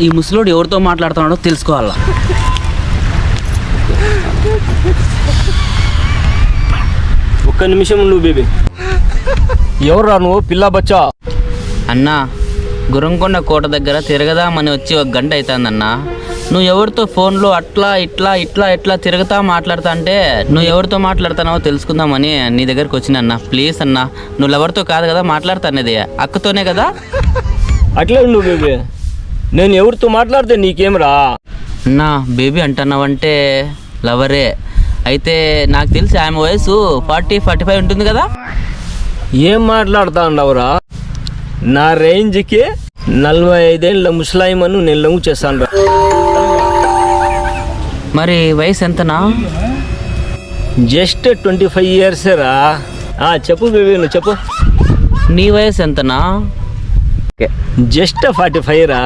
ఈ ముసలోడు ఎవరితో మాట్లాడుతున్నాడో తెలుసుకోవాలా. ఒక్క నిమిషం నువ్వు బేబీ. ఎవరురా నువ్వు పిల్ల బచ్చా? అన్నా, గురంకొండ కోట దగ్గర తిరగదామని వచ్చి 1 గంట అవుతుందన్నా. నువ్వు ఎవరితో ఫోన్లో అట్లా ఇట్లా ఇట్లా ఇట్లా తిరుగుతా మాట్లాడుతా అంటే నువ్వు ఎవరితో మాట్లాడుతున్నావో తెలుసుకుందామని నీ దగ్గరికి వచ్చినన్నా. ప్లీజ్ అన్నా, నువ్వు ఎవరితో కాదు కదా మాట్లాడుతానేది, అక్కతోనే కదా. అట్లే నువ్వు బేబీ, నేను ఎవరితో మాట్లాడితే నీకేమరా? అన్నా, బేబీ అంటున్నావంటే లవరే అయితే. నాకు తెలిసి ఆమె వయసు 40-45 ఉంటుంది కదా. ఏం మాట్లాడుతా ఉండవురా? నా రేంజ్కి 45 ఏళ్ళ ముసలాయిమను నేను లవ్ చేస్తాను రా. మరి వయసు ఎంతనా? జస్ట్ 25 ఇయర్స్ రా. చెప్పు బేబీ, నువ్వు చెప్పు. నీ వయసు ఎంతనా? జస్ట్ 45 రా.